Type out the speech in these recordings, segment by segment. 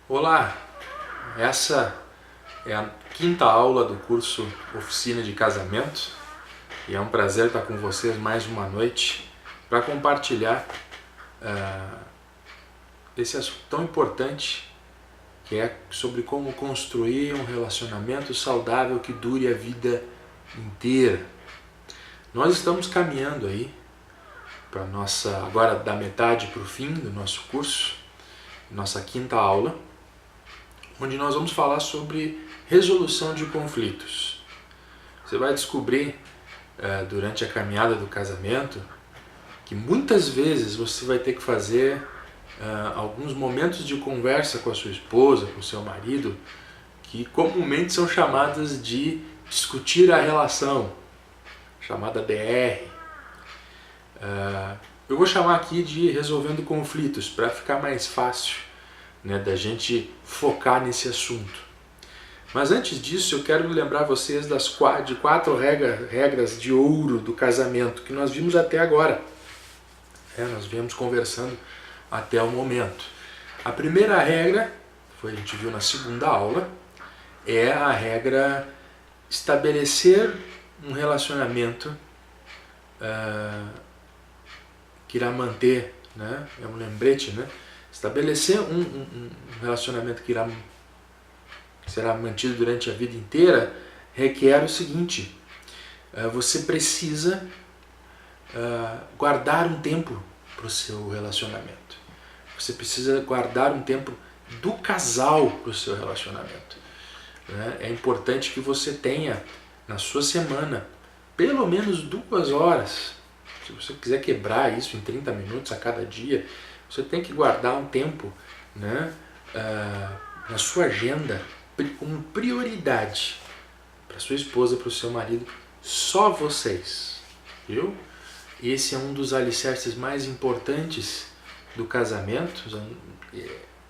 Olá, essa é a quinta aula do curso Oficina de Casamento e é um prazer estar com vocês mais uma noite para compartilhar esse assunto tão importante que é sobre como construir um relacionamento saudável que dure a vida inteira. Nós estamos caminhando aí para agora da metade para o fim do nosso curso, nossa quinta aula, onde nós vamos falar sobre resolução de conflitos. Você vai descobrir durante a caminhada do casamento que muitas vezes você vai ter que fazer alguns momentos de conversa com a sua esposa, com o seu marido, que comumente são chamadas de discutir a relação, chamada DR. Eu vou chamar aqui de resolvendo conflitos, para ficar mais fácil, né, da gente focar nesse assunto. Mas antes disso, eu quero lembrar vocês de quatro regras de ouro do casamento que nós vimos até agora. Nós viemos conversando até o momento. A primeira regra, a gente viu na segunda aula, é a regra estabelecer um relacionamento que irá manter, né? É um lembrete, né? Estabelecer um relacionamento que será mantido durante a vida inteira requer o seguinte: você precisa guardar um tempo para o seu relacionamento. Você precisa guardar um tempo do casal para o seu relacionamento. É importante que você tenha na sua semana pelo menos 2 horas. Se você quiser quebrar isso em 30 minutos a cada dia, você tem que guardar um tempo, né, na sua agenda como prioridade para sua esposa, para o seu marido, só vocês, viu? Esse é um dos alicerces mais importantes do casamento,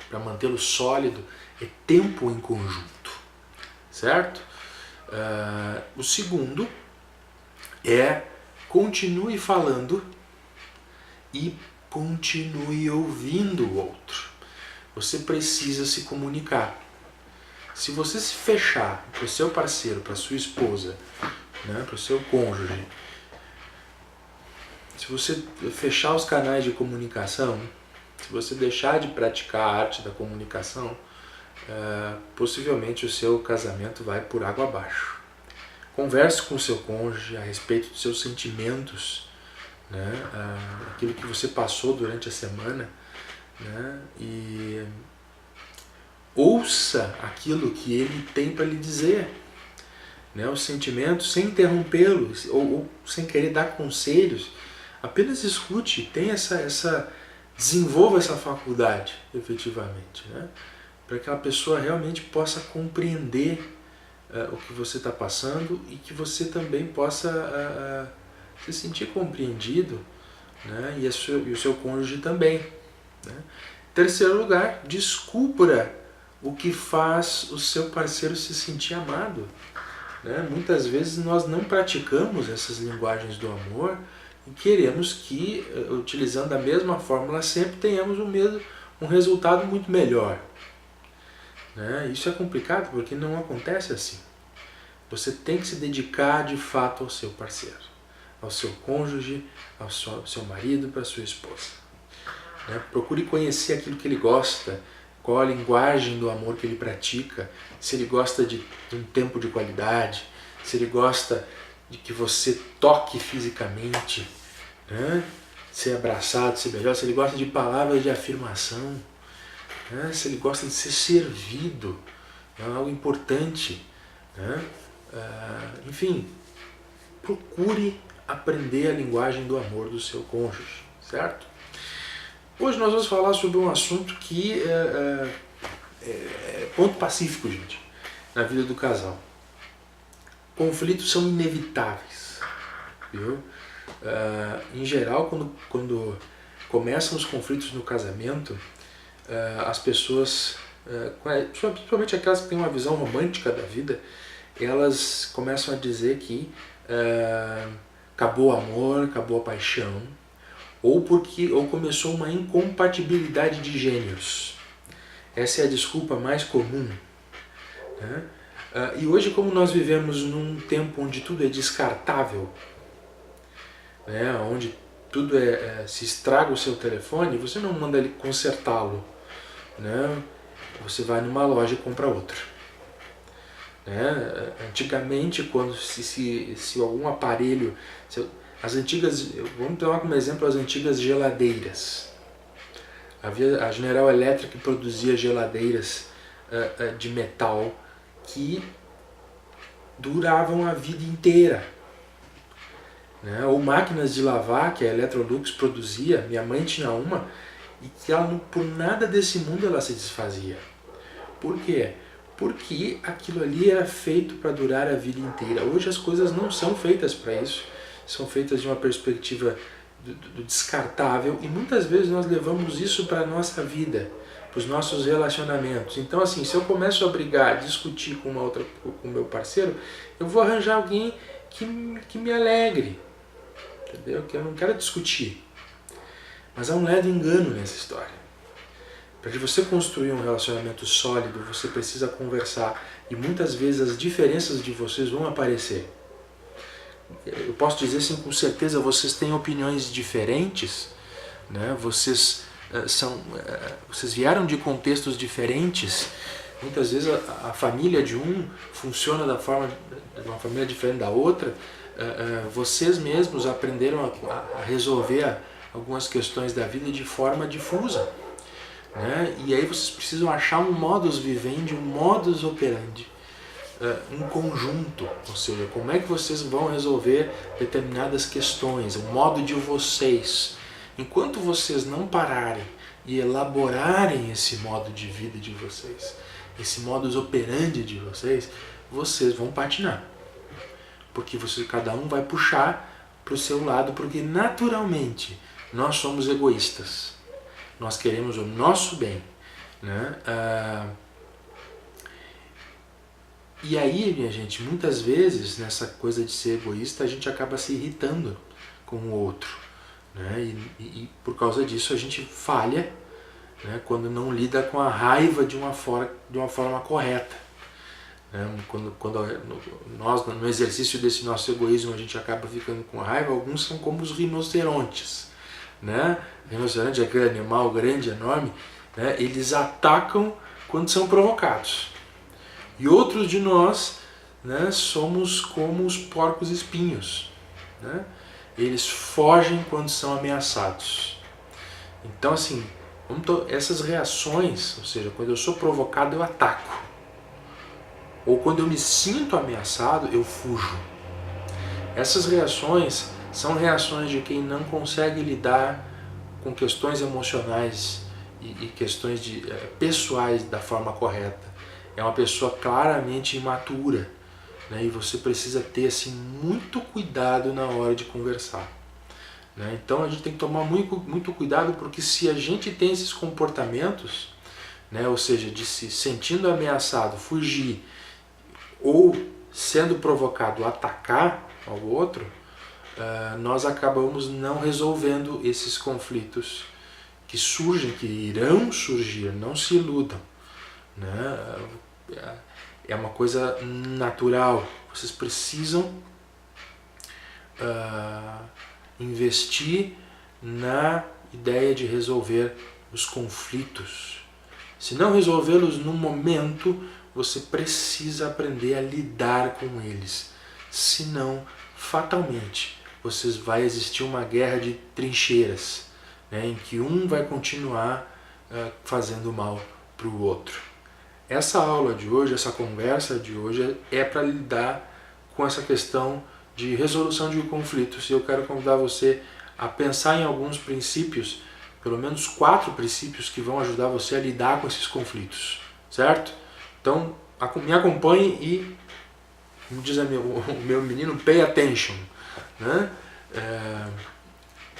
para mantê-lo sólido, é tempo em conjunto, certo? O segundo é continue falando e continue ouvindo o outro. Você precisa se comunicar. Se você se fechar para o seu parceiro, para a sua esposa, né, para o seu cônjuge, se você fechar os canais de comunicação, se você deixar de praticar a arte da comunicação, possivelmente o seu casamento vai por água abaixo. Converse com o seu cônjuge a respeito dos seus sentimentos, né, aquilo que você passou durante a semana, né, e ouça aquilo que ele tem para lhe dizer, né, os sentimentos, sem interrompê-los ou sem querer dar conselhos. Apenas escute, desenvolva essa faculdade efetivamente, né, para que a pessoa realmente possa compreender o que você está passando e que você também possa se sentir compreendido, né, e o seu cônjuge também, né. Terceiro lugar, descubra o que faz o seu parceiro se sentir amado, né? Muitas vezes nós não praticamos essas linguagens do amor e queremos que, utilizando a mesma fórmula sempre, tenhamos um resultado muito melhor, né? Isso é complicado porque não acontece assim. Você tem que se dedicar de fato ao seu parceiro, ao seu cônjuge, ao seu marido, para a sua esposa, né? Procure conhecer aquilo que ele gosta, qual a linguagem do amor que ele pratica, se ele gosta de um tempo de qualidade, se ele gosta de que você toque fisicamente, né? Ser abraçado, ser beijado, se ele gosta de palavras de afirmação, né? Se ele gosta de ser servido, é algo importante, né? Enfim, procure aprender a linguagem do amor do seu cônjuge, certo? Hoje nós vamos falar sobre um assunto que é ponto pacífico, gente, na vida do casal. Conflitos são inevitáveis, viu? Em geral, quando começam os conflitos no casamento, as pessoas, principalmente aquelas que têm uma visão romântica da vida, elas começam a dizer que acabou o amor, acabou a paixão, ou começou uma incompatibilidade de gênios. Essa é a desculpa mais comum, né? E hoje, como nós vivemos num tempo onde tudo é descartável, né? Onde tudo se estraga o seu telefone, você não manda ele consertá-lo, né? Você vai numa loja e compra outro. Né? Antigamente, quando se algum aparelho, as antigas, vamos tomar como exemplo as antigas geladeiras. A General Electric produzia geladeiras de metal que duravam a vida inteira. Né? Ou máquinas de lavar que a Electrolux produzia, minha mãe tinha uma, e que ela, por nada desse mundo ela se desfazia. Por quê? Porque aquilo ali era feito para durar a vida inteira. Hoje as coisas não são feitas para isso, são feitas de uma perspectiva do descartável, e muitas vezes nós levamos isso para a nossa vida, para os nossos relacionamentos. Então assim, se eu começo a brigar, a discutir com o meu parceiro, eu vou arranjar alguém que me alegre, entendeu? Que eu não quero discutir. Mas há um leve engano nessa história. Para que você construir um relacionamento sólido, você precisa conversar, e muitas vezes as diferenças de vocês vão aparecer. Eu posso dizer assim, com certeza, vocês têm opiniões diferentes, né? Vocês vieram de contextos diferentes. Muitas vezes a família de um funciona de uma família diferente da outra. Vocês mesmos aprenderam a resolver algumas questões da vida de forma difusa. Né? E aí vocês precisam achar um modus vivendi, um modus operandi, um conjunto, ou seja, como é que vocês vão resolver determinadas questões, o modo de vocês. Enquanto vocês não pararem e elaborarem esse modo de vida de vocês, esse modus operandi de vocês, vocês vão patinar. Porque cada um vai puxar para o seu lado, porque naturalmente nós somos egoístas. Nós queremos o nosso bem, né? E aí, minha gente, muitas vezes nessa coisa de ser egoísta a gente acaba se irritando com o outro, né? E por causa disso a gente falha, né? Quando não lida com a raiva de uma forma correta. Né? Quando nós, no exercício desse nosso egoísmo, a gente acaba ficando com raiva, alguns são como os rinocerontes. Né? O rinoceronte é aquele animal grande, enorme, né? Eles atacam quando são provocados. E outros de nós, né, somos como os porcos espinhos. Né? Eles fogem quando são ameaçados. Então assim, essas reações, ou seja, quando eu sou provocado eu ataco. Ou quando eu me sinto ameaçado eu fujo. Essas reações são reações de quem não consegue lidar com questões emocionais e questões pessoais da forma correta. É uma pessoa claramente imatura, né? E você precisa ter assim, muito cuidado na hora de conversar. Né? Então a gente tem que tomar muito cuidado, porque se a gente tem esses comportamentos, né? Ou seja, de se sentindo ameaçado, fugir, ou sendo provocado, atacar ao outro, nós acabamos não resolvendo esses conflitos que surgem, que irão surgir, não se iludam. Né? É uma coisa natural. Vocês precisam investir na ideia de resolver os conflitos. Se não resolvê-los no momento, você precisa aprender a lidar com eles. Senão, fatalmente, vai existir uma guerra de trincheiras, né, em que um vai continuar fazendo mal para o outro. Essa aula de hoje, essa conversa de hoje é para lidar com essa questão de resolução de conflitos. E eu quero convidar você a pensar em alguns princípios, pelo menos 4 princípios que vão ajudar você a lidar com esses conflitos, certo? Então, me acompanhe e, como diz o meu menino, pay attention. Né?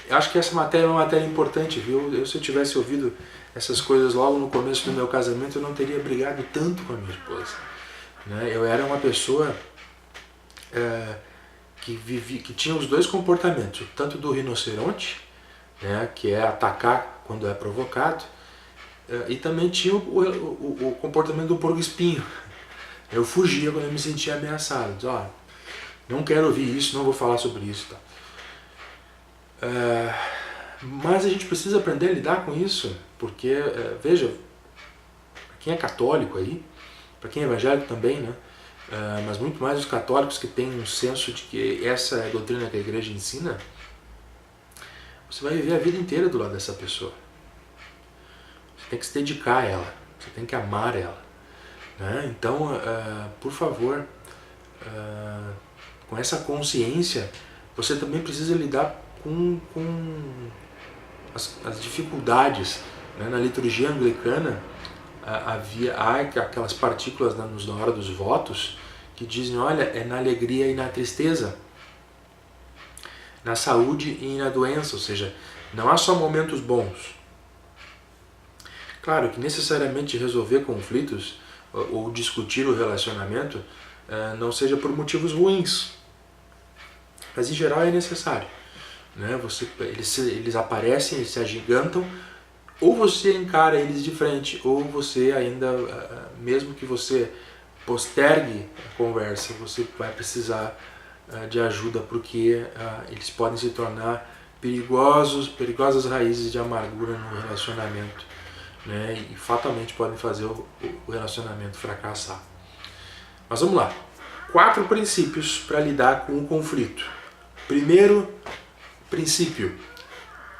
Acho que essa matéria é uma matéria importante, viu? Se eu tivesse ouvido essas coisas logo no começo do meu casamento, eu não teria brigado tanto com a minha esposa. Né? Eu era uma pessoa que tinha os dois comportamentos, tanto do rinoceronte, né, que é atacar quando é provocado, E também tinha o comportamento do porco espinho. Eu fugia quando eu me sentia ameaçado. Dizia, ó, não quero ouvir isso, não vou falar sobre isso. Tá? Mas a gente precisa aprender a lidar com isso, porque, veja, para quem é católico aí, para quem é evangélico também, né? Mas muito mais os católicos que têm um senso de que essa é a doutrina que a igreja ensina, você vai viver a vida inteira do lado dessa pessoa. Você tem que se dedicar a ela, você tem que amar ela. Né? Então, por favor, com essa consciência, você também precisa lidar com as dificuldades. Né? Na liturgia anglicana, há aquelas partículas na hora dos votos que dizem, olha, é na alegria e na tristeza, na saúde e na doença, ou seja, não há só momentos bons. Claro que necessariamente resolver conflitos ou discutir o relacionamento não seja por motivos ruins, mas em geral é necessário. Né? Eles aparecem, eles se agigantam, ou você encara eles de frente, ou você ainda, mesmo que você postergue a conversa, você vai precisar de ajuda, porque eles podem se tornar perigosas raízes de amargura no relacionamento. Né, e fatalmente podem fazer o relacionamento fracassar. Mas vamos lá. 4 princípios para lidar com o conflito. Primeiro princípio: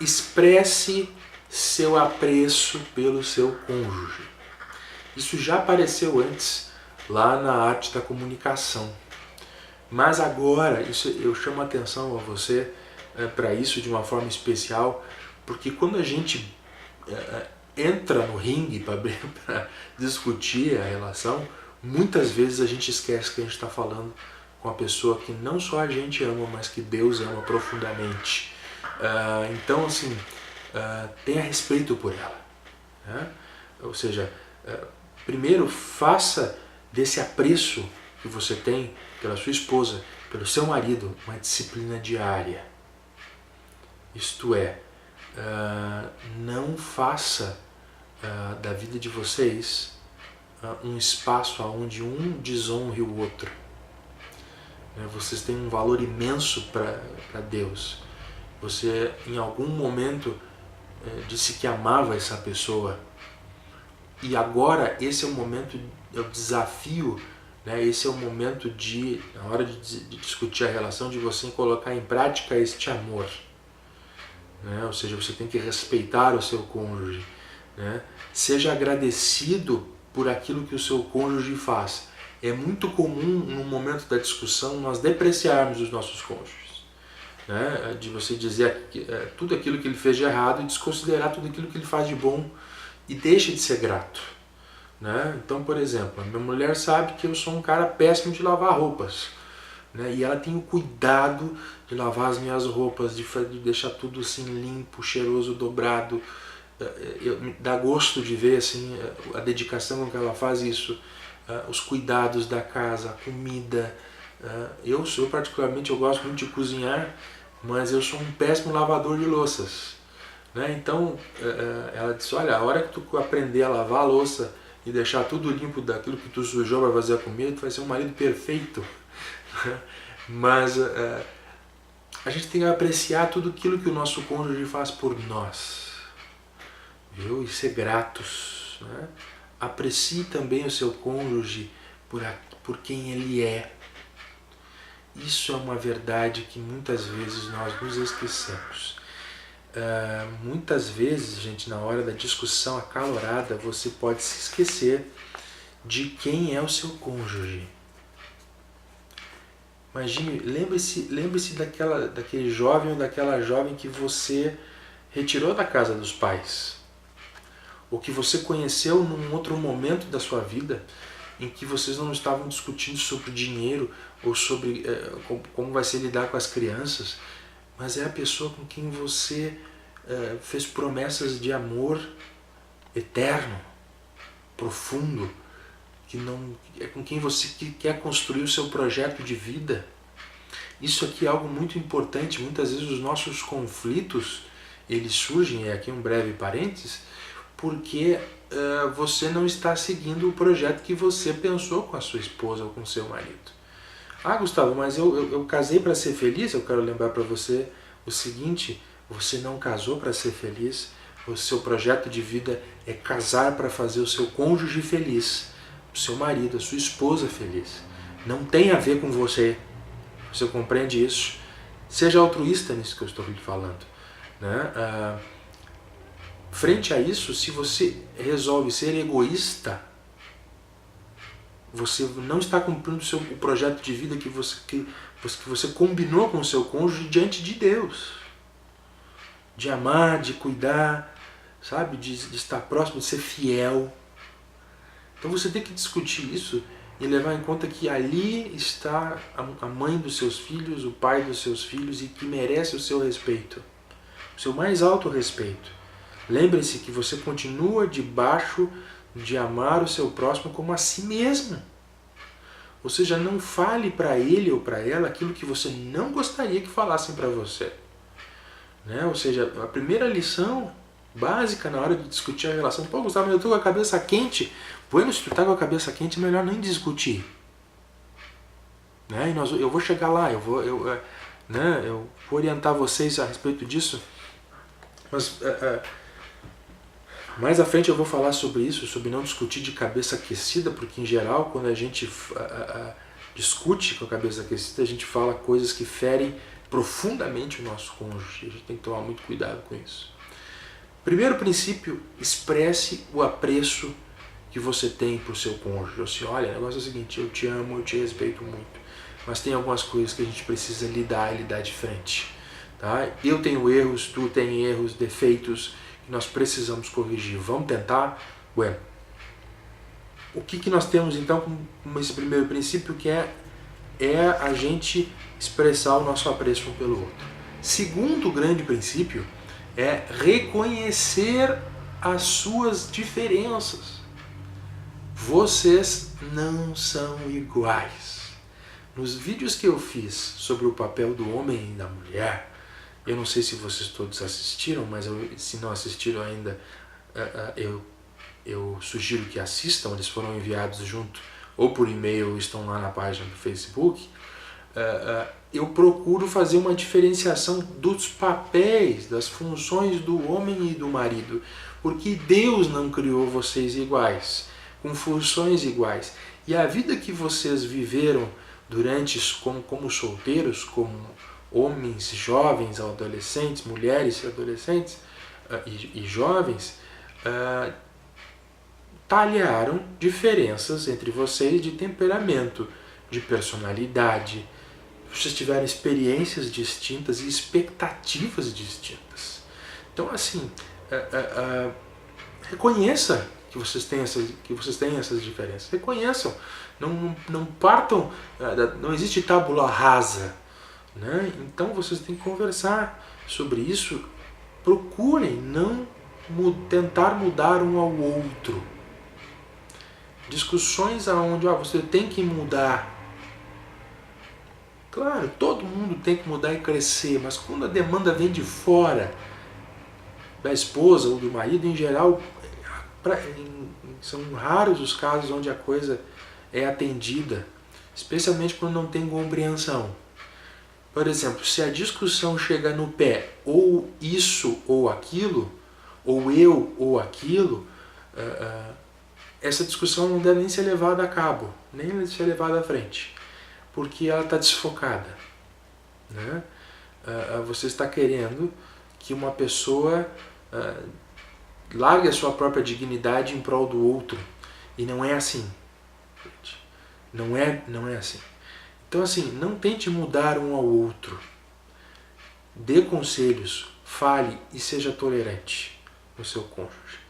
expresse seu apreço pelo seu cônjuge. Isso já apareceu antes lá na arte da comunicação. Mas agora eu chamo a atenção a você para isso de uma forma especial, porque quando a gente entra no ringue para discutir a relação, muitas vezes a gente esquece que a gente está falando com a pessoa que não só a gente ama, mas que Deus ama profundamente. Então, assim, tenha respeito por ela. Né? Ou seja, primeiro faça desse apreço que você tem pela sua esposa, pelo seu marido, uma disciplina diária. Isto é, não faça da vida de vocês um espaço onde um desonre o outro. Vocês têm um valor imenso para Deus. Você em algum momento disse que amava essa pessoa, e agora esse é o momento, é o desafio, né? Esse é o momento na hora de discutir a relação, de você colocar em prática este amor. Né? Ou seja, você tem que respeitar o seu cônjuge. Né? Seja agradecido por aquilo que o seu cônjuge faz. É muito comum no momento da discussão nós depreciarmos os nossos cônjuges. Né? De você dizer tudo aquilo que ele fez de errado e desconsiderar tudo aquilo que ele faz de bom e deixa de ser grato. Né? Então, por exemplo, a minha mulher sabe que eu sou um cara péssimo de lavar roupas. Né? E ela tem o cuidado de lavar as minhas roupas, de deixar tudo assim limpo, cheiroso, dobrado. Dá gosto de ver assim, a dedicação com que ela faz isso, os cuidados da casa, a comida. Eu particularmente, eu gosto muito de cozinhar, mas eu sou um péssimo lavador de louças. Né? Então, ela disse, olha, a hora que tu aprender a lavar a louça e deixar tudo limpo daquilo que tu sujou para fazer a comida, tu vai ser um marido perfeito. Mas a gente tem que apreciar tudo aquilo que o nosso cônjuge faz por nós, viu? E ser gratos. Né? Aprecie também o seu cônjuge por quem ele é. Isso é uma verdade que muitas vezes nós nos esquecemos. Muitas vezes, gente, na hora da discussão acalorada, você pode se esquecer de quem é o seu cônjuge. Imagine, lembre-se daquele jovem ou daquela jovem que você retirou da casa dos pais, ou que você conheceu num outro momento da sua vida, em que vocês não estavam discutindo sobre dinheiro ou sobre como vai ser lidar com as crianças, mas é a pessoa com quem você fez promessas de amor eterno, profundo, com quem você quer construir o seu projeto de vida. Isso aqui é algo muito importante. Muitas vezes os nossos conflitos, eles surgem, aqui um breve parênteses, porque você não está seguindo o projeto que você pensou com a sua esposa ou com o seu marido. Ah, Gustavo, mas eu casei para ser feliz? Eu quero lembrar para você o seguinte: você não casou para ser feliz. O seu projeto de vida é casar para fazer o seu cônjuge feliz, o seu marido, a sua esposa feliz. Não tem a ver com você. Você compreende isso? Seja altruísta nisso que eu estou lhe falando, né? Frente a isso, se você resolve ser egoísta, você não está cumprindo o projeto de vida que você combinou com o seu cônjuge diante de Deus. De amar, de cuidar, sabe? De estar próximo, de ser fiel. Então você tem que discutir isso e levar em conta que ali está a mãe dos seus filhos, o pai dos seus filhos, e que merece o seu respeito. O seu mais alto respeito. Lembre-se que você continua debaixo de amar o seu próximo como a si mesmo. Ou seja, não fale para ele ou para ela aquilo que você não gostaria que falassem para você. Né? Ou seja, a primeira lição básica na hora de discutir a relação: pô, Gustavo, eu estou com a cabeça quente. Bueno, se tu está com a cabeça quente, é melhor nem discutir. Né? E eu vou chegar lá, eu vou orientar vocês a respeito disso. Mas mais à frente eu vou falar sobre isso, sobre não discutir de cabeça aquecida, porque em geral quando a gente discute com a cabeça aquecida, a gente fala coisas que ferem profundamente o nosso cônjuge. A gente tem que tomar muito cuidado com isso. Primeiro princípio: expresse o apreço que você tem por seu cônjuge. Assim, olha, o negócio é o seguinte: eu te amo, eu te respeito muito, mas tem algumas coisas que a gente precisa lidar de frente. Tá? Eu tenho erros, tu tem erros, defeitos, que nós precisamos corrigir. Vamos tentar? Bueno. O que nós temos então como esse primeiro princípio, que é a gente expressar o nosso apreço um pelo outro. Segundo grande princípio é reconhecer as suas diferenças. Vocês não são iguais. Nos vídeos que eu fiz sobre o papel do homem e da mulher, eu não sei se vocês todos assistiram, mas se não assistiram ainda, eu sugiro que assistam. Eles foram enviados junto, ou por e-mail, ou estão lá na página do Facebook. Eu procuro fazer uma diferenciação dos papéis, das funções do homem e do marido, porque Deus não criou vocês iguais, com funções iguais. E a vida que vocês viveram como solteiros, como homens, jovens, adolescentes, mulheres e adolescentes e jovens, talharam diferenças entre vocês de temperamento, de personalidade. Vocês tiveram experiências distintas e expectativas distintas. Então, assim, reconheça que vocês têm essas diferenças. Reconheçam. Não partam, não existe tábula rasa. Né? Então vocês têm que conversar sobre isso. Procurem não tentar mudar um ao outro. Discussões onde você tem que mudar. Claro, todo mundo tem que mudar e crescer, mas quando a demanda vem de fora, da esposa ou do marido, em geral, são raros os casos onde a coisa é atendida, especialmente quando não tem compreensão. Por exemplo, se a discussão chega no pé, ou isso ou aquilo, ou eu ou aquilo, essa discussão não deve nem ser levada a cabo, nem ser levada à frente, porque ela está desfocada. Né? Você está querendo que uma pessoa largue a sua própria dignidade em prol do outro, e não é assim. Não é assim. Então, assim, não tente mudar um ao outro. Dê conselhos, fale e seja tolerante no seu cônjuge,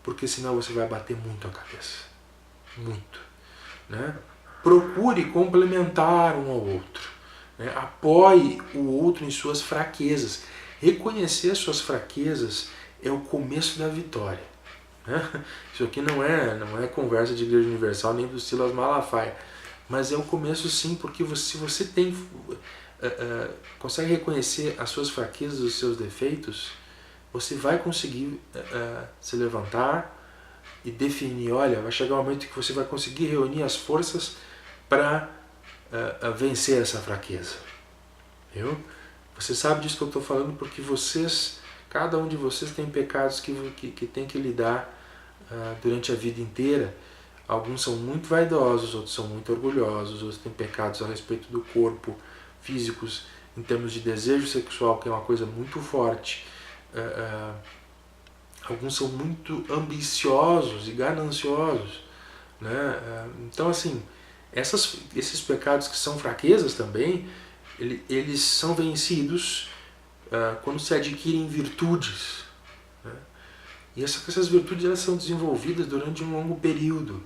porque senão você vai bater muito a cabeça. Muito. Né? Procure complementar um ao outro. Né? Apoie o outro em suas fraquezas. Reconhecer suas fraquezas é o começo da vitória. Né? Isso aqui não é conversa de Igreja Universal nem do Silas Malafaia. Mas é o começo, sim, porque se você consegue reconhecer as suas fraquezas, os seus defeitos, você vai conseguir se levantar, e definir, olha, vai chegar um momento que você vai conseguir reunir as forças para vencer essa fraqueza. Viu? Você sabe disso que eu estou falando porque cada um de vocês tem pecados que tem que lidar durante a vida inteira. Alguns são muito vaidosos, outros são muito orgulhosos, outros têm pecados a respeito do corpo, físicos, em termos de desejo sexual, que é uma coisa muito forte. Alguns são muito ambiciosos e gananciosos, né? Então, assim, esses pecados que são fraquezas também, eles são vencidos quando se adquirem virtudes, né? E essas virtudes elas são desenvolvidas durante um longo período,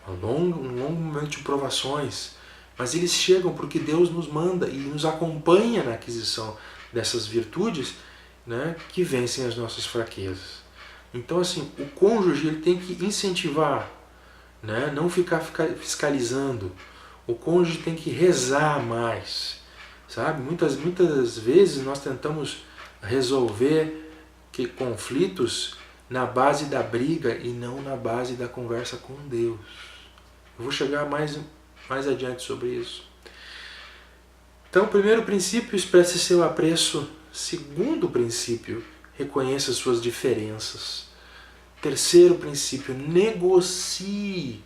um longo momento de provações, mas eles chegam porque Deus nos manda e nos acompanha na aquisição dessas virtudes, né, que vencem as nossas fraquezas. Então, assim, o cônjuge ele tem que incentivar, né, não ficar fiscalizando. O cônjuge tem que rezar mais, sabe? Muitas vezes nós tentamos resolver conflitos na base da briga e não na base da conversa com Deus. Eu vou chegar mais adiante sobre isso. Então, o primeiro princípio, expresse seu apreço. Segundo princípio, reconheça suas diferenças. Terceiro princípio, negocie,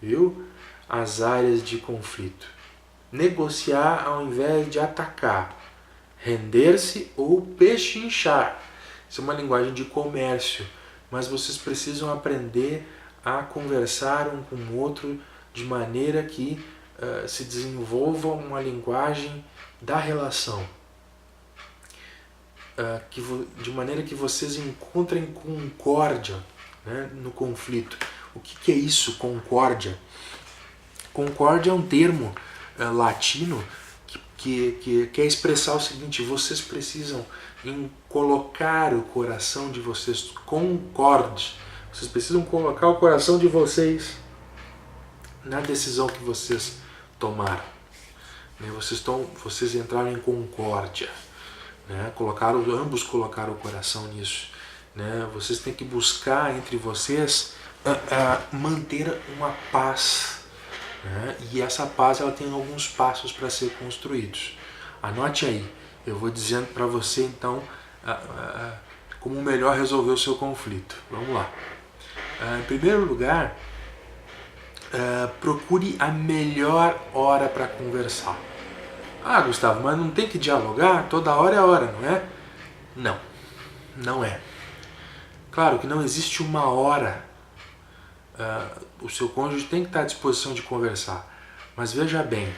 viu, as áreas de conflito. Negociar ao invés de atacar. Render-se ou pechinchar. Isso é uma linguagem de comércio, mas vocês precisam aprender a conversar um com o outro de maneira que se desenvolva uma linguagem da relação. De maneira que vocês encontrem concórdia, né, no conflito. O que é isso, concórdia? Concórdia é um termo latino que quer expressar o seguinte: vocês precisam colocar o coração de vocês concorde. Vocês precisam colocar o coração de vocês na decisão que vocês tomaram. Vocês entraram em concórdia, né? Ambos colocaram o coração nisso, né? Vocês têm que buscar entre vocês manter uma paz, né? E essa paz ela tem alguns passos para ser construídos. Anote aí, eu vou dizendo para você então como melhor resolver o seu conflito. Vamos lá. Em primeiro lugar, procure a melhor hora para conversar. Ah, Gustavo, mas não tem que dialogar? Toda hora é hora, não é? Não, não é. Claro que não existe uma hora. O seu cônjuge tem que estar à disposição de conversar. Mas veja bem,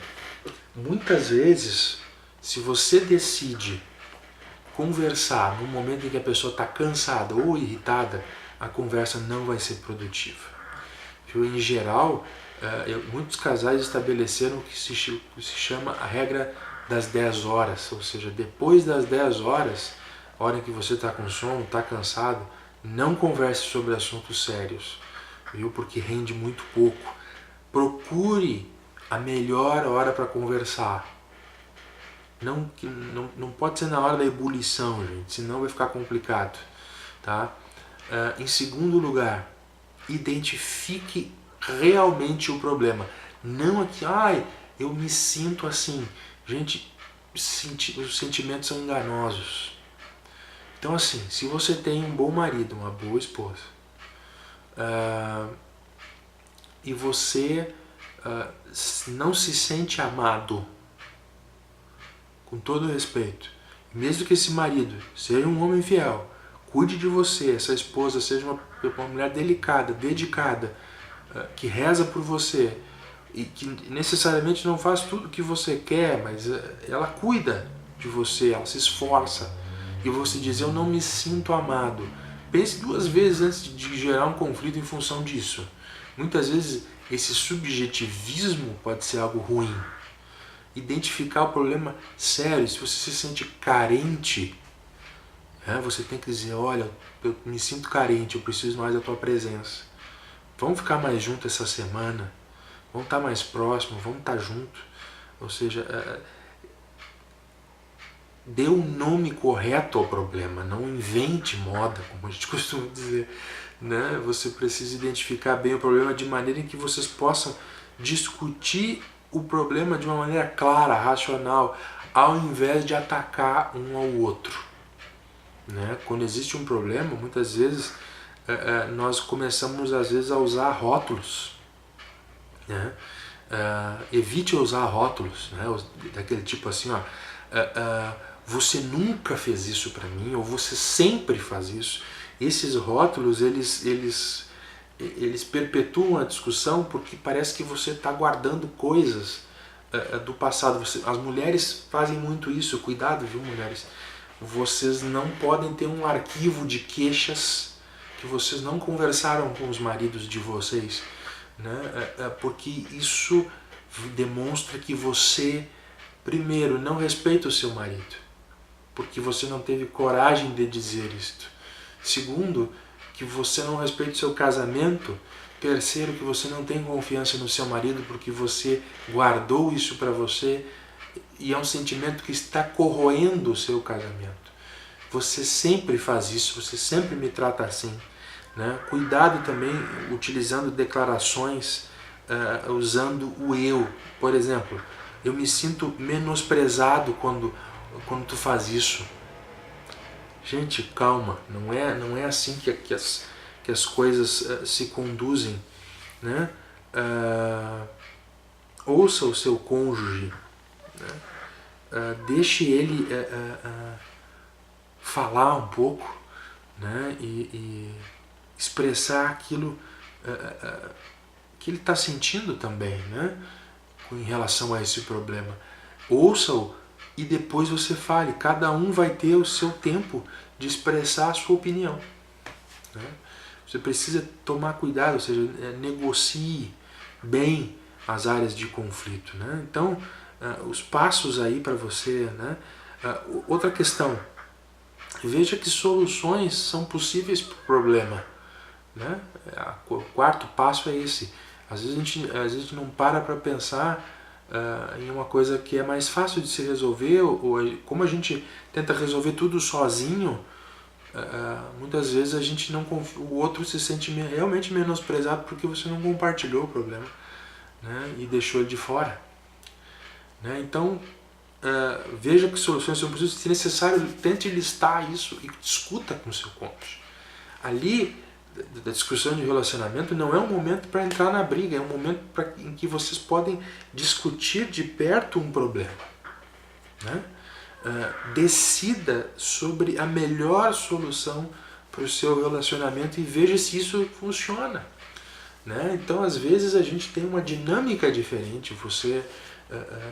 muitas vezes, se você decide conversar no momento em que a pessoa está cansada ou irritada, a conversa não vai ser produtiva. Em geral, muitos casais estabeleceram o que se chama a regra das 10 horas, ou seja, depois das 10 horas, a hora em que você está com sono, está cansado, não converse sobre assuntos sérios, viu? Porque rende muito pouco. Procure a melhor hora para conversar. Não pode ser na hora da ebulição, gente, senão vai ficar complicado. Tá? Em segundo lugar, identifique realmente o problema. Não aqui, eu me sinto assim. Gente, os sentimentos são enganosos. Então assim, se você tem um bom marido, uma boa esposa, e você não se sente amado, com todo respeito, mesmo que esse marido seja um homem fiel, cuide de você, essa esposa seja uma mulher delicada, dedicada, que reza por você e que necessariamente não faz tudo o que você quer, mas ela cuida de você, ela se esforça, e você diz: eu não me sinto amado. Pense duas vezes antes de gerar um conflito em função disso. Muitas vezes esse subjetivismo pode ser algo ruim. Identificar o problema sério. Se você se sente carente, você tem que dizer: olha, eu me sinto carente, eu preciso mais da tua presença. Vamos ficar mais juntos essa semana, vamos estar mais próximos, vamos estar juntos. Ou seja, dê o nome correto ao problema, não invente moda, como a gente costuma dizer. né? Você precisa identificar bem o problema de maneira em que vocês possam discutir o problema de uma maneira clara, racional, ao invés de atacar um ao outro, né? Quando existe um problema, muitas vezes nós começamos às vezes a usar rótulos, né? Evite usar rótulos, né? Daquele tipo assim, ó, você nunca fez isso para mim, ou você sempre faz isso. Esses rótulos, eles perpetuam a discussão, porque parece que você está guardando coisas do passado. As mulheres fazem muito isso, cuidado, viu, mulheres? Vocês não podem ter um arquivo de queixas que vocês não conversaram com os maridos de vocês, né? Porque isso demonstra que você, primeiro, não respeita o seu marido, porque você não teve coragem de dizer isto. Segundo, que você não respeita o seu casamento. Terceiro, que você não tem confiança no seu marido porque você guardou isso para você e é um sentimento que está corroendo o seu casamento. Você sempre faz isso, você sempre me trata assim, né? Cuidado também utilizando declarações, usando o eu. Por exemplo, eu me sinto menosprezado quando tu faz isso. Gente, calma, não é assim que as coisas se conduzem, né? Ouça o seu cônjuge, né? Deixe ele falar um pouco, né? E expressar aquilo que ele está sentindo também, né? Em relação a esse problema. Ouça-o e depois você fale. Cada um vai ter o seu tempo de expressar a sua opinião, né? Você precisa tomar cuidado, ou seja, negocie bem as áreas de conflito, né? Então, os passos aí para você, né? Outra questão, veja que soluções são possíveis para o problema, né? O quarto passo é esse. Às vezes a gente não para pensar em uma coisa que é mais fácil de se resolver, ou como a gente tenta resolver tudo sozinho, muitas vezes a gente não o outro se sente realmente menosprezado porque você não compartilhou o problema, né? E deixou ele de fora, né? Então, veja que soluções são possíveis. Se necessário, tente listar isso e discuta com o seu cônjuge. Ali, da discussão de relacionamento, não é um momento para entrar na briga, é um momento em que vocês podem discutir de perto um problema, né? Decida sobre a melhor solução para o seu relacionamento e veja se isso funciona, né? Então, às vezes a gente tem uma dinâmica diferente.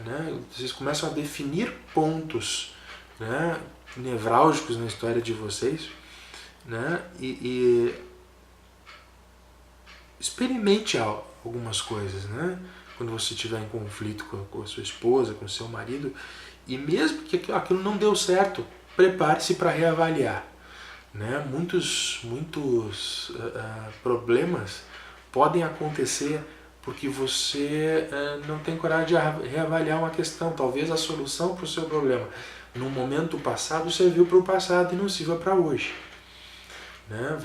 Né? Vocês começam a definir pontos, né, nevrálgicos na história de vocês, né? E experimente algumas coisas, né? Quando você estiver em conflito com a sua esposa, com o seu marido, e mesmo que aquilo não deu certo, prepare-se para reavaliar, né? Muitos problemas podem acontecer porque você não tem coragem de reavaliar uma questão. Talvez a solução para o seu problema no momento passado serviu para o passado e não sirva para hoje, né?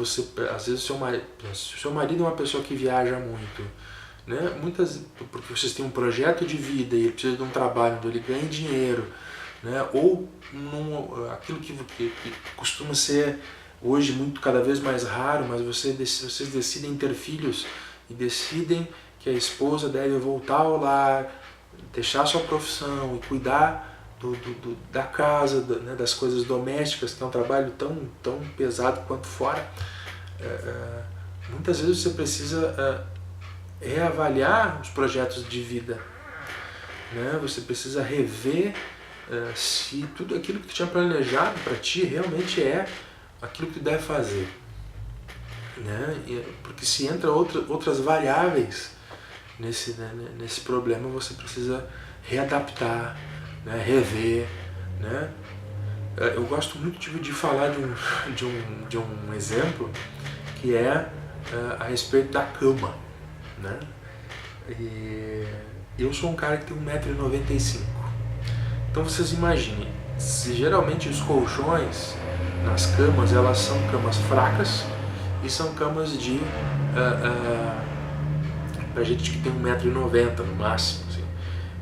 Às vezes o seu marido é uma pessoa que viaja muito, né? Porque vocês têm um projeto de vida e ele precisa de um trabalho onde ele ganha dinheiro, né? Ou aquilo que costuma ser hoje cada vez mais raro, mas vocês decidem ter filhos e decidem que a esposa deve voltar ao lar, deixar sua profissão e cuidar da casa, né, das coisas domésticas, que é um trabalho tão pesado quanto fora. Muitas vezes você precisa reavaliar os projetos de vida, né? Você precisa rever se tudo aquilo que tu tinha planejado para ti realmente é aquilo que tu deve fazer, né? Porque se entra outras variáveis nesse problema, você precisa readaptar, né? Rever, né? Eu gosto muito de falar de um exemplo que é a respeito da cama, né? E eu sou um cara que tem 1,95 m. Então vocês imaginem, se geralmente os colchões nas camas, elas são camas fracas e são camas de pra gente que tem 1,90 m no máximo, assim.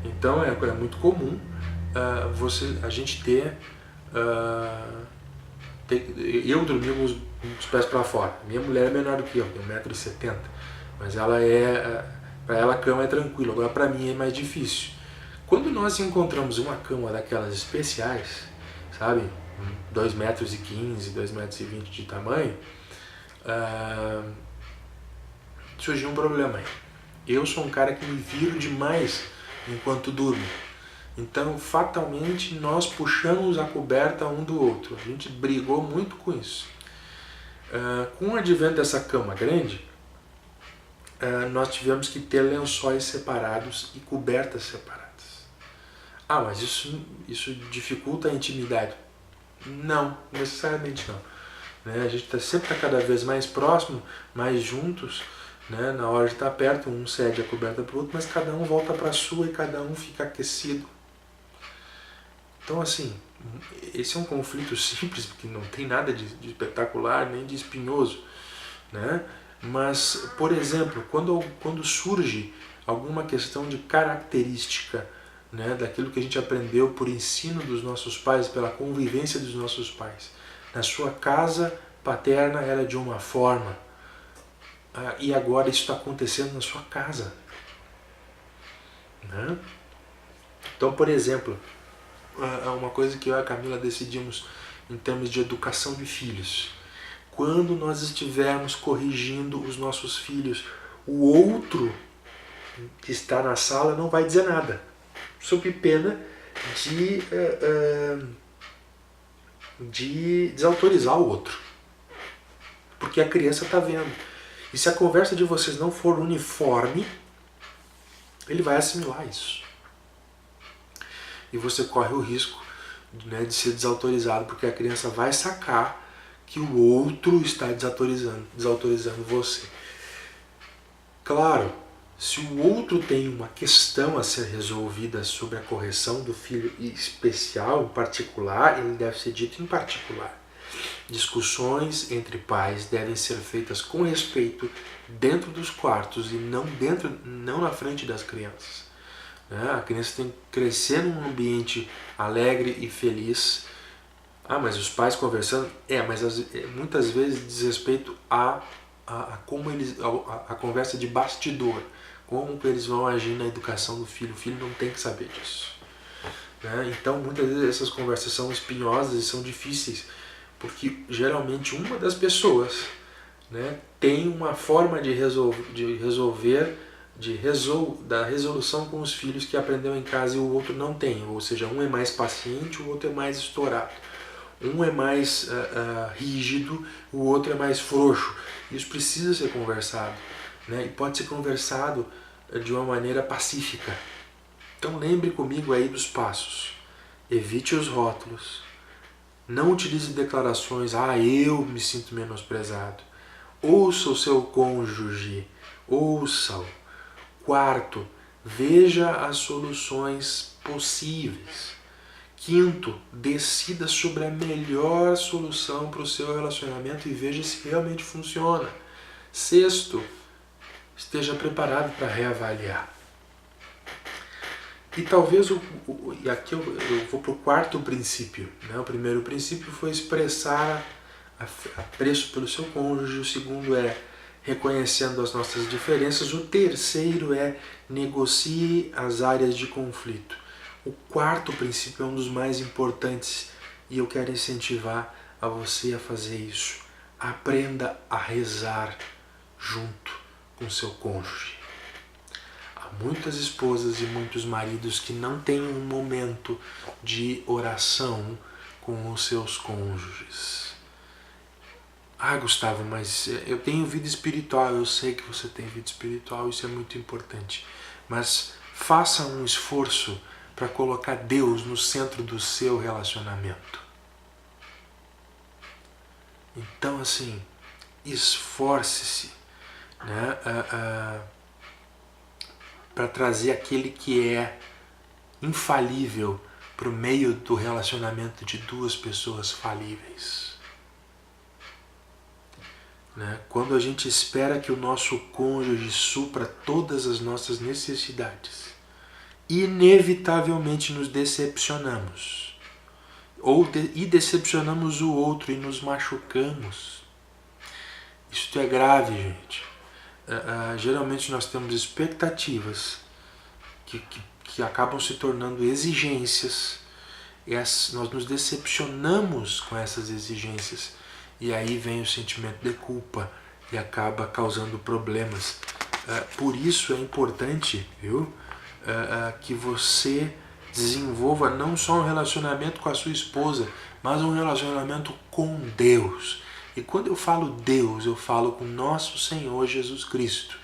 Então é muito comum a gente ter, eu dormi com os pés para fora. Minha mulher é menor do que eu, tem 1,70 m, mas para ela a cama é tranquila. Agora para mim é mais difícil. Quando nós encontramos uma cama daquelas especiais, sabe, 2,15 m, 2,20 m de tamanho, surgiu um problema aí. Eu sou um cara que me viro demais enquanto durmo. Então, fatalmente, nós puxamos a coberta um do outro. A gente brigou muito com isso. Com o advento dessa cama grande, nós tivemos que ter lençóis separados e cobertas separadas. Ah, mas isso dificulta a intimidade? Não, necessariamente não. Né? A gente sempre está cada vez mais próximo, mais juntos, né? Na hora de estar perto, um cede a coberta para o outro, mas cada um volta para a sua e cada um fica aquecido. Então, assim, esse é um conflito simples, porque não tem nada de espetacular, nem de espinhoso, né? Mas, por exemplo, quando surge alguma questão de característica, né, daquilo que a gente aprendeu por ensino dos nossos pais, pela convivência dos nossos pais. Na sua casa paterna era de uma forma, e agora isso está acontecendo na sua casa. Né? Então, por exemplo, uma coisa que eu e a Camila decidimos em termos de educação de filhos. Quando nós estivermos corrigindo os nossos filhos, o outro que está na sala não vai dizer nada, sob pena de desautorizar o outro. Porque a criança está vendo. E se a conversa de vocês não for uniforme, ele vai assimilar isso. E você corre o risco, né, de ser desautorizado, porque a criança vai sacar que o outro está desautorizando você. Claro, se o outro tem uma questão a ser resolvida sobre a correção do filho especial, em particular, ele deve ser dito em particular. Discussões entre pais devem ser feitas com respeito dentro dos quartos e não na frente das crianças. A criança tem que crescer num ambiente alegre e feliz. Mas os pais conversando, mas muitas vezes diz respeito a conversa de bastidor, como que eles vão agir na educação do filho. O filho não tem que saber disso. Então muitas vezes essas conversas são espinhosas e são difíceis, porque geralmente uma das pessoas, né, tem uma forma da resolução com os filhos que aprendeu em casa e o outro não tem. Ou seja, um é mais paciente, o outro é mais estourado. Um é mais rígido, o outro é mais frouxo. Isso precisa ser conversado, né? E pode ser conversado de uma maneira pacífica. Então lembre comigo aí dos passos. Evite os rótulos. Não utilize declarações, eu me sinto menosprezado. Ouça o seu cônjuge, ouça-o. Quarto, veja as soluções possíveis. Quinto, decida sobre a melhor solução para o seu relacionamento e veja se realmente funciona. Sexto, esteja preparado para reavaliar. E talvez, e aqui eu vou para o quarto princípio. Né? O primeiro princípio foi expressar apreço pelo seu cônjuge. O segundo é reconhecendo as nossas diferenças. O terceiro é negocie as áreas de conflito. O quarto princípio é um dos mais importantes e eu quero incentivar a você a fazer isso. Aprenda a rezar junto com seu cônjuge. Há muitas esposas e muitos maridos que não têm um momento de oração com os seus cônjuges. Gustavo, mas eu tenho vida espiritual. Eu sei que você tem vida espiritual, isso é muito importante. Mas faça um esforço para colocar Deus no centro do seu relacionamento. Então, assim, esforce-se, né, para trazer aquele que é infalível para o meio do relacionamento de duas pessoas falíveis. né? Quando a gente espera que o nosso cônjuge supra todas as nossas necessidades, inevitavelmente nos decepcionamos. E decepcionamos o outro e nos machucamos. Isso é grave, gente. Geralmente nós temos expectativas que acabam se tornando exigências. Nós nos decepcionamos com essas exigências. E aí vem o sentimento de culpa e acaba causando problemas. Por isso é importante, viu, que você desenvolva não só um relacionamento com a sua esposa, mas um relacionamento com Deus. E quando eu falo Deus, eu falo com nosso Senhor Jesus Cristo.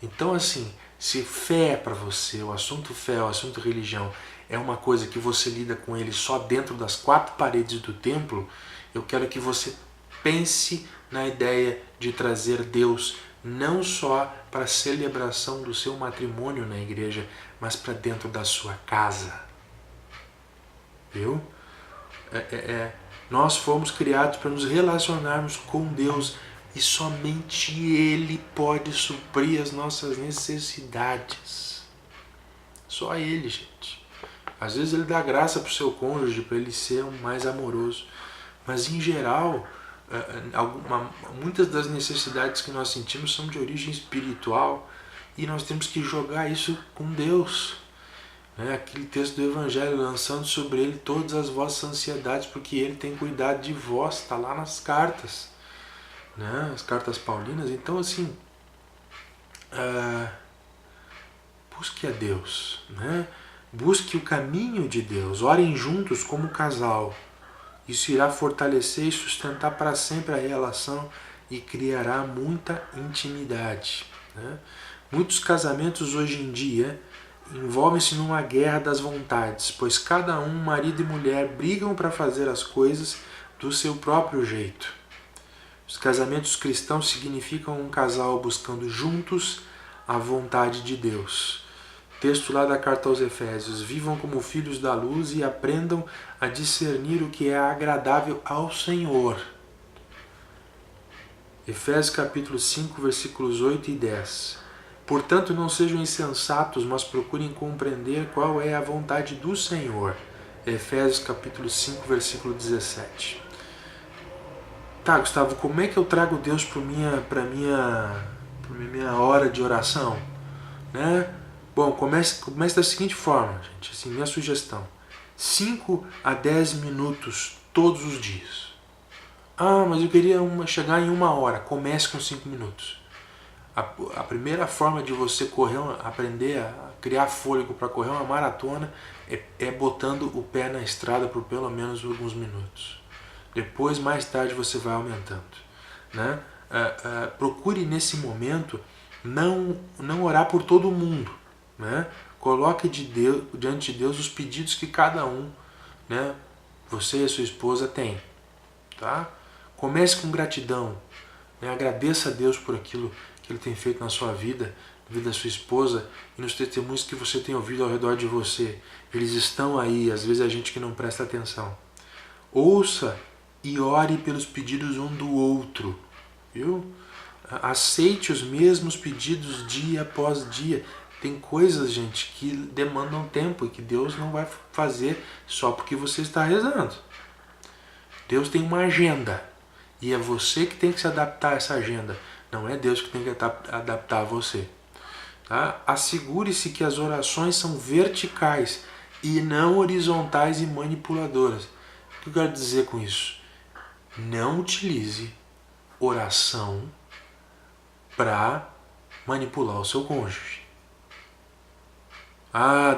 Então, assim, se fé é para você, o assunto fé, o assunto religião, é uma coisa que você lida com ele só dentro das 4 paredes do templo, eu quero que você pense na ideia de trazer Deus não só para a celebração do seu matrimônio na igreja, mas para dentro da sua casa. Viu? Nós fomos criados para nos relacionarmos com Deus e somente Ele pode suprir as nossas necessidades. Só Ele, gente. Às vezes Ele dá graça para o seu cônjuge, para ele ser mais amoroso. Mas, em geral, muitas das necessidades que nós sentimos são de origem espiritual e nós temos que jogar isso com Deus. Aquele texto do Evangelho, lançando sobre Ele todas as vossas ansiedades, porque Ele tem cuidado de vós, está lá nas cartas, as cartas paulinas. Então, assim, busque a Deus, busque o caminho de Deus, orem juntos como casal. Isso irá fortalecer e sustentar para sempre a relação e criará muita intimidade. Muitos casamentos hoje em dia envolvem-se numa guerra das vontades, pois cada um, marido e mulher, brigam para fazer as coisas do seu próprio jeito. Os casamentos cristãos significam um casal buscando juntos a vontade de Deus. Texto lá da carta aos Efésios: vivam como filhos da luz e aprendam a discernir o que é agradável ao Senhor. Efésios capítulo 5, versículos 8 e 10. Portanto, não sejam insensatos, mas procurem compreender qual é a vontade do Senhor. Efésios capítulo 5, versículo 17. Tá, Gustavo, como é que eu trago Deus para minha hora de oração? Bom, comece da seguinte forma, gente, assim, minha sugestão: 5 a 10 minutos todos os dias. Mas eu queria chegar em 1 hora. Comece com 5 minutos. A primeira forma de você aprender a criar fôlego para correr uma maratona é botando o pé na estrada por pelo menos alguns minutos. Depois, mais tarde, você vai aumentando. Procure nesse momento não orar por todo mundo. Coloque diante de Deus os pedidos que cada um, você e a sua esposa têm. Tá? Comece com gratidão. Agradeça a Deus por aquilo que Ele tem feito na sua vida, na vida da sua esposa e nos testemunhos que você tem ouvido ao redor de você. Eles estão aí, às vezes é a gente que não presta atenção. Ouça e ore pelos pedidos um do outro. Viu? Aceite os mesmos pedidos dia após dia. Tem coisas, gente, que demandam tempo e que Deus não vai fazer só porque você está rezando. Deus tem uma agenda e é você que tem que se adaptar a essa agenda. Não é Deus que tem que adaptar a você. Tá? Assegure-se que as orações são verticais e não horizontais e manipuladoras. O que eu quero dizer com isso? Não utilize oração para manipular o seu cônjuge.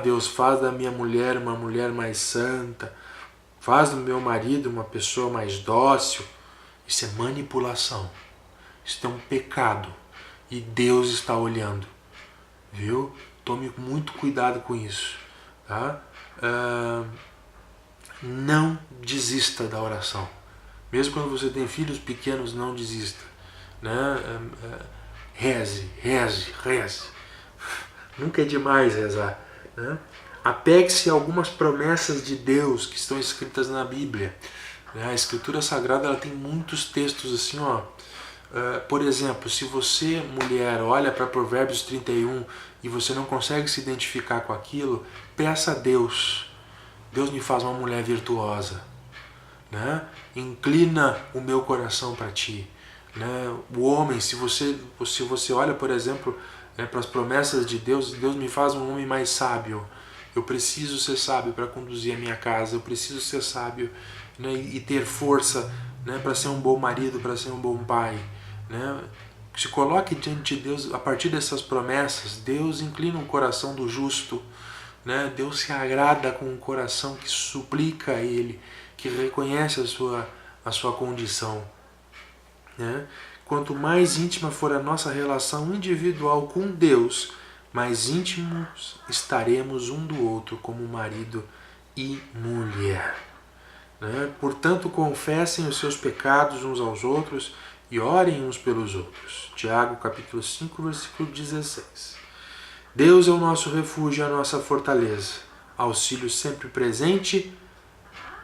Deus, faz da minha mulher uma mulher mais santa, faz do meu marido uma pessoa mais dócil. Isso é manipulação. Isso é um pecado. E Deus está olhando. Viu? Tome muito cuidado com isso. Tá? Não desista da oração. Mesmo quando você tem filhos pequenos, não desista. Reze. Nunca é demais rezar. Apegue-se a algumas promessas de Deus que estão escritas na Bíblia. A Escritura Sagrada ela tem muitos textos assim, Por exemplo, se você, mulher, olha para Provérbios 31 e você não consegue se identificar com aquilo, peça a Deus. Deus me faz uma mulher virtuosa, né? Inclina o meu coração para ti, né? O homem, se você olha, por exemplo, para as promessas de Deus, Deus me faz um homem mais sábio. Eu preciso ser sábio para conduzir a minha casa, eu preciso ser sábio, né? E ter força, né? Para ser um bom marido, para ser um bom pai, né? Se coloque diante de Deus a partir dessas promessas. Deus inclina o coração do justo, né? Deus se agrada com um coração que suplica a Ele, que reconhece a sua condição, né? Quanto mais íntima for a nossa relação individual com Deus, mais íntimos estaremos um do outro como marido e mulher, né? Portanto, confessem os seus pecados uns aos outros e orem uns pelos outros. Tiago capítulo 5, versículo 16. Deus é o nosso refúgio e a nossa fortaleza, auxílio sempre presente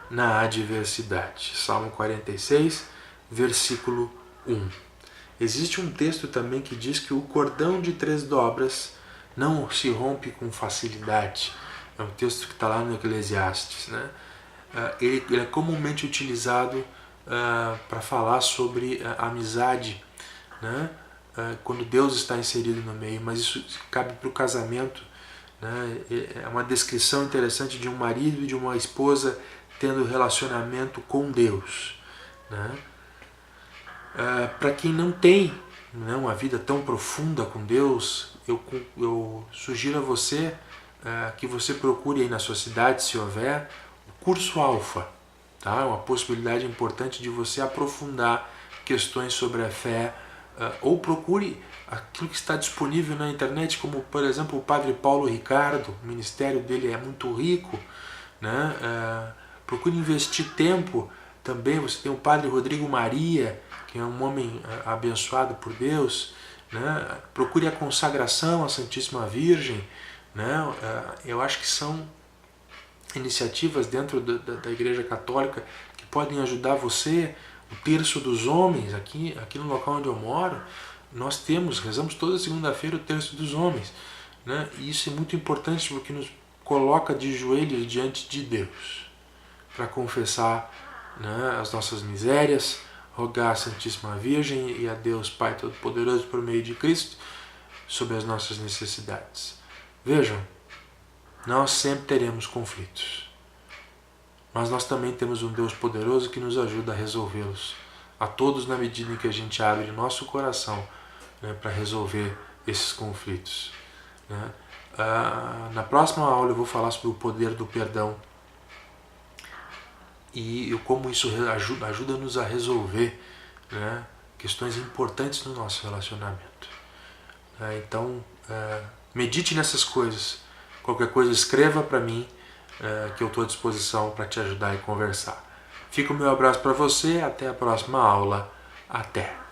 na adversidade. Salmo 46, versículo 1. Existe um texto também que diz que o cordão de 3 dobras não se rompe com facilidade. É um texto que está lá no Eclesiastes, né? Ele é comumente utilizado para falar sobre a amizade, né? Quando Deus está inserido no meio, mas isso cabe para o casamento, né? É uma descrição interessante de um marido e de uma esposa tendo relacionamento com Deus, né? Para quem não tem, né, uma vida tão profunda com Deus, eu sugiro a você que você procure aí na sua cidade, se houver, o curso Alfa, tá? Uma possibilidade importante de você aprofundar questões sobre a fé, ou procure aquilo que está disponível na internet, como por exemplo o Padre Paulo Ricardo. O ministério dele é muito rico, né? Procure investir tempo também. Você tem o Padre Rodrigo Maria, que é um homem abençoado por Deus, né? Procure a consagração à Santíssima Virgem, né? Eu acho que são iniciativas dentro da Igreja Católica que podem ajudar você. O terço dos homens, aqui no local onde eu moro, nós rezamos toda segunda-feira o terço dos homens, né? E isso é muito importante porque nos coloca de joelhos diante de Deus para confessar, né, as nossas misérias, rogar a Santíssima Virgem e a Deus Pai Todo-Poderoso por meio de Cristo sobre as nossas necessidades. Vejam, nós sempre teremos conflitos, mas nós também temos um Deus poderoso que nos ajuda a resolvê-los, a todos na medida em que a gente abre nosso coração, né, para resolver esses conflitos, né? Na próxima aula eu vou falar sobre o poder do perdão e como isso ajuda-nos a resolver, né, questões importantes no nosso relacionamento. Então, medite nessas coisas. Qualquer coisa, escreva para mim, que eu estou à disposição para te ajudar e conversar. Fica o meu abraço para você. Até a próxima aula. Até!